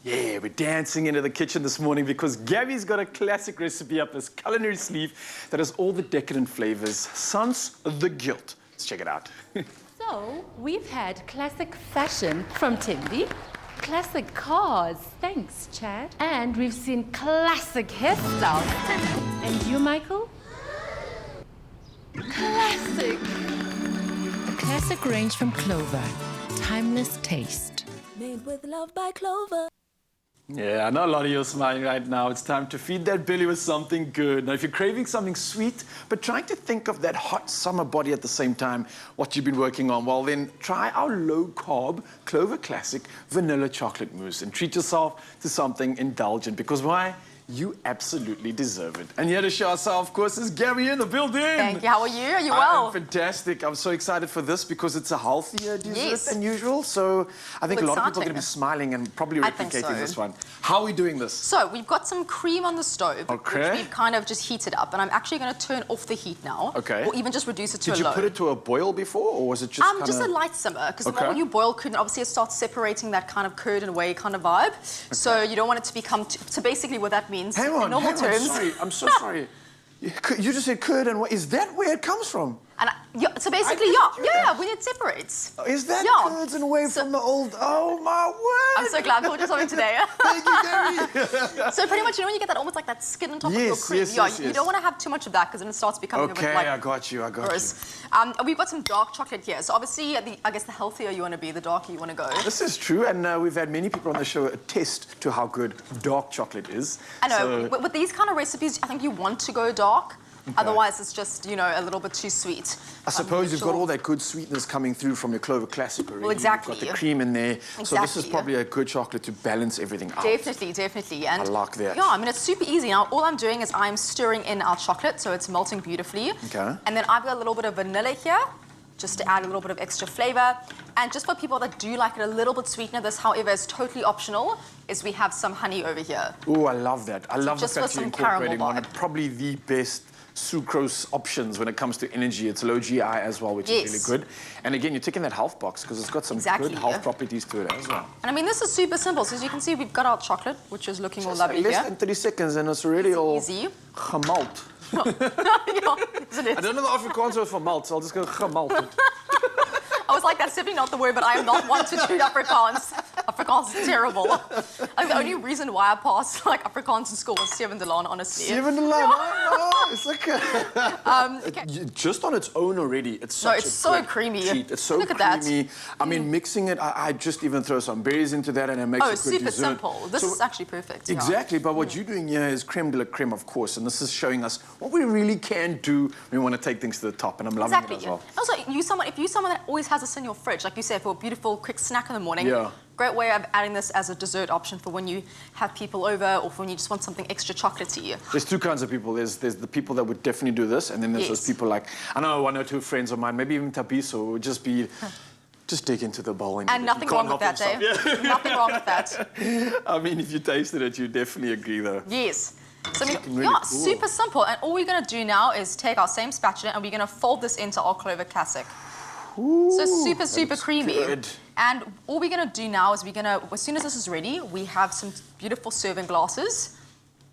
Yeah, we're dancing into the kitchen this morning because Gabby's got a classic recipe up this culinary sleeve that has all the decadent flavors, sans the guilt. Let's check it out. So, we've had classic fashion from Timby, classic cars, thanks Chad, and we've seen classic hairstyles. And you, Michael? Classic! The classic range from Clover. Timeless taste. Made with love by Clover. Yeah, I know a lot of you are smiling right now. It's time to feed that belly with something good. Now, if you're craving something sweet, but trying to think of that hot summer body at the same time, what you've been working on, well then, try our low-carb Clover Classic Vanilla Chocolate Mousse and treat yourself to something indulgent. Because why? You absolutely deserve it. And here to show us how, of course, is Gabby in the building. Thank you. How are you? Are you well? I'm fantastic. I'm so excited for this because it's a healthier dessert Yes. than usual. So I think a lot of people are going to be exciting. smiling and probably I think replicating so. this one. How are we doing this? So we've got some cream on the stove, Okay. which we've kind of just heated up, and I'm actually going to turn off the heat now. Okay. Or even just reduce it to Did a you low. put it to a boil before, or was it just kind of... Just a light simmer, because the Okay. more you boil curd, obviously it starts separating that kind of curd and whey kind of vibe. So you don't want it to become... So basically what that means, Hang on, in normal terms... sorry. I'm so sorry. You just said curd and what? Is that where it comes from? And so basically, when it separates. Is that Yeah. curds and whey So- from the old... Oh, my word! I'm so glad we ordered something today. Thank you, Gabby. So pretty much, you know when you get that almost like that skin on top of your Yes, cream? yes, Yeah, yes, you yes. don't want to have too much of that because then it starts becoming a bit Okay, like I got you. gross. We've got some dark chocolate here. So obviously, I guess the healthier you want to be, the darker you want to go. This is true, and we've had many people on the show attest to how good dark chocolate is. I know, So, with these kind of recipes, I think you want to go dark. Otherwise, it's just, a little bit too sweet. I suppose you've got all that good sweetness coming through from your Clover Classic already. Well, exactly. You've got the cream in there. So this is Exactly. probably a good chocolate to balance everything out. Definitely. And I like that. Yeah, I mean, it's super easy. Now, all I'm doing is I'm stirring in our chocolate, so it's melting beautifully. Okay. And then I've got a little bit of vanilla here, just to add a little bit of extra flavor. And just for people that do like it a little bit sweeter, this, however, is totally optional, is we have some honey over here. Oh, I love that. I love the just for fact you're some caramel incorporating one vibe. of probably the best sucrose options when it comes to energy. It's low GI as well, which is Yes. really good. And again, you're ticking that health box because it's got some Exactly. good health properties to it as well. And I mean, this is super simple. So as you can see, we've got our chocolate, which is looking all Just lovely less here. than 30 seconds and it's already all Easy. gemalt. Yeah, isn't it? I don't know the Afrikaans word for malt, so I'll just go gemalt it. I was like, that's definitely not the word, but I am not one to treat Afrikaans. Afrikaans is terrible. I think the only reason why I passed like Afrikaans in school was Seven Delan, honestly. 7 to 11. It's like Okay. just on its own already, it's such it's a so good creamy. treat. It's so Look at that. creamy. I mean, mixing it, I just even throw some berries into that and it makes Oh, a good super dessert. simple. This So- is actually perfect. yeah. Exactly, but what you're doing here is creme de la creme, of course, and this is showing us what we really can do when we want to take things to the top, and I'm loving Exactly. it as well. Also, if you're someone that always has this in your fridge, like you said, for a beautiful quick snack in the morning, Yeah. great way of adding this as a dessert option for when you have people over or for when you just want something extra chocolatey. There's two kinds of people. There's the people that would definitely do this, and then there's those Yes. people like, I know one or two friends of mine, maybe even Tabiso, would just be, just dig into the bowl. And nothing wrong with that, Dave. Nothing wrong with that. I mean, if you tasted it, you definitely agree, though. Yes. So, I mean, Looking really cool. super simple. And all we're going to do now is take our same spatula and we're going to fold this into our Clover Classic. So super creamy. good. And all we're going to do now is as soon as this is ready, we have some beautiful serving glasses.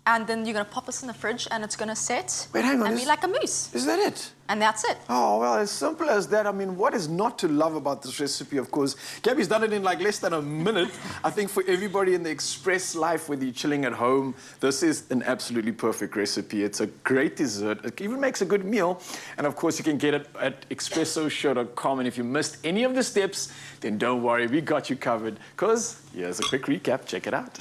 And then you're going to pop this in the fridge and it's going to set Wait, hang on, and be is- like a mousse. Is that it? And that's it. Oh, well, as simple as that. I mean, what is not to love about this recipe, of course? Gabby's done it in like less than a minute. I think for everybody in the express life, whether you're chilling at home, this is an absolutely perfect recipe. It's a great dessert. It even makes a good meal. And of course, you can get it at expressoshow.com. And if you missed any of the steps, then don't worry, we got you covered. Because here's a quick recap. Check it out.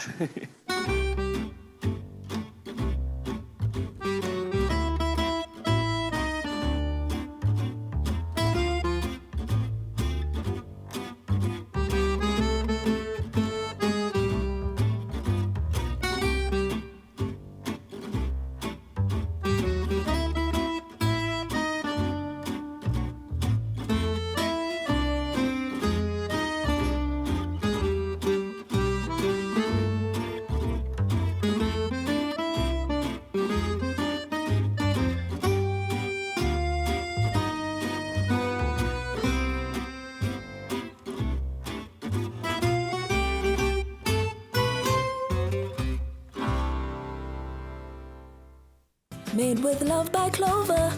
Made with love by Clover.